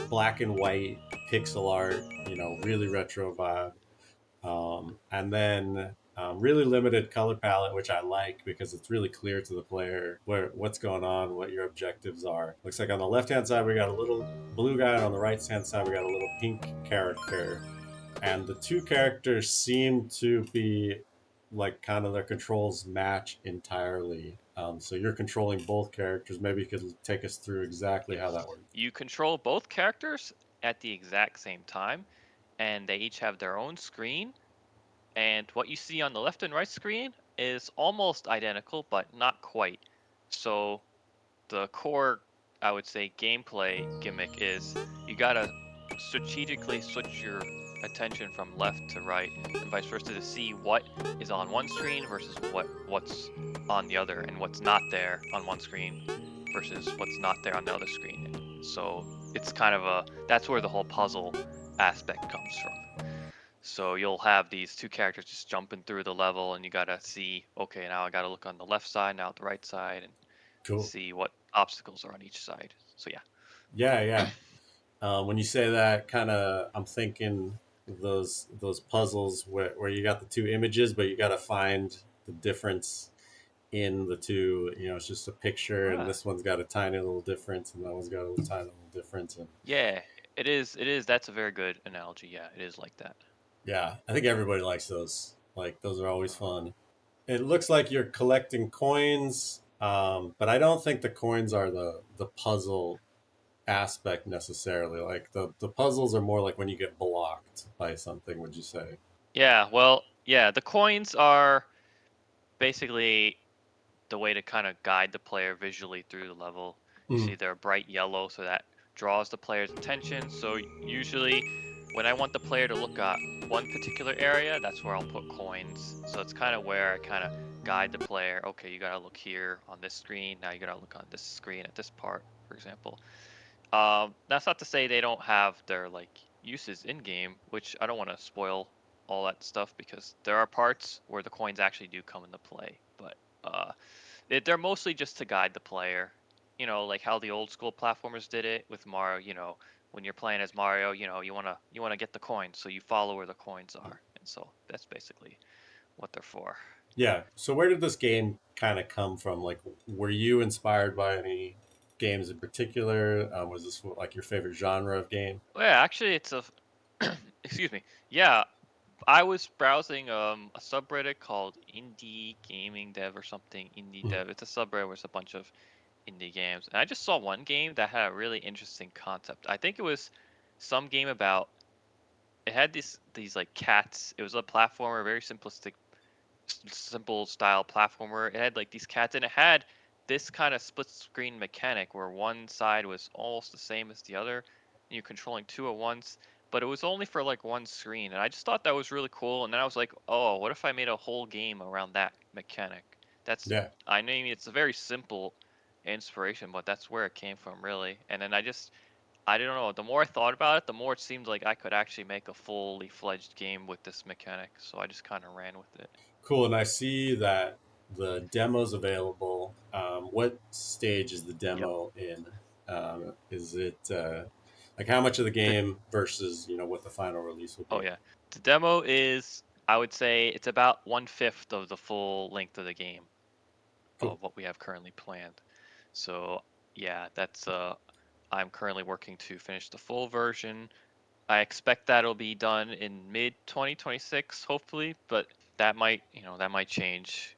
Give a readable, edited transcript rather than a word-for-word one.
black and white pixel art, really retro vibe. And then really limited color palette, which I like because it's really clear to the player what's going on, what your objectives are. Looks like on the left hand side we got a little blue guy, and on the right hand side we got a little pink character, and the two characters seem to be like kind of their controls match entirely. So you're controlling both characters. Maybe you could take us through exactly how that works. You control both characters at the exact same time, and they each have their own screen. And what you see on the left and right screen is almost identical, but not quite. So the core, I would say, gameplay gimmick is you gotta strategically switch your attention from left to right and vice versa to see what is on one screen versus what's on the other, and what's not there on one screen versus what's not there on the other screen. So it's kind of that's where the whole puzzle aspect comes from. So you'll have these two characters just jumping through the level, and you gotta see, okay, now I gotta look on the left side, now the right side, and Cool. see what obstacles are on each side. So yeah. Yeah, yeah. When you say that, kind of, I'm thinking those puzzles where you got the two images, but you got to find the difference in the two. It's just a picture, and Ah, this one's got a tiny little difference, and that one's got a little tiny little difference. And yeah, it is. It is. That's a very good analogy. Yeah, it is like that. yeah, I think everybody likes those. Like those are always fun. It looks like you're collecting coins, but I don't think the coins are the puzzle aspect necessarily. Like the puzzles are more like when you get blocked by something. Would you say? Yeah. Well, yeah. The coins are basically the way to kind of guide the player visually through the level. You see Mm. they're bright yellow, so that draws the player's attention. So usually, when I want the player to look at one particular area, that's where I'll put coins. So it's kind of where I kind of guide the player. Okay, you gotta look here on this screen. Now you gotta look on this screen at this part, for example. That's not to say they don't have their like uses in game, which I don't want to spoil all that stuff because there are parts where the coins actually do come into play. But they're mostly just to guide the player. Like how the old school platformers did it with Mario. When you're playing as Mario, you wanna get the coins, so you follow where the coins are, and so that's basically what they're for. Yeah. So where did this game kind of come from? Like, were you inspired by any games in particular? Was this like your favorite genre of game? Well, yeah, actually, it's a excuse me. Yeah, I was browsing a subreddit called Indie Gaming Dev or something. Indie Mm. Dev. It's a subreddit where it's a bunch of indie games, and I just saw one game that had a really interesting concept. I think it was some game about it had these like cats. It was a platformer, very simplistic, simple style platformer. It had like these cats, and it had this kind of split screen mechanic where one side was almost the same as the other, and you're controlling two at once. But it was only for like one screen, and I just thought that was really cool. And then I was like, oh, what if I made a whole game around that mechanic? That's Yeah. I mean, it's a very simple inspiration, but that's where it came from, really. And then I don't know. The more I thought about it, the more it seemed like I could actually make a fully fledged game with this mechanic. So I just kind of ran with it. Cool. And I see that the demo's available. What stage is the Yep. demo in? Is it like how much of the The game versus what the final release will Oh be? yeah, the demo is, I would say, it's about 1/5 of the full length of the game Cool. of what we have currently planned. So yeah, that's I'm currently working to finish the full version. I expect that'll be done in mid 2026, hopefully, but that might change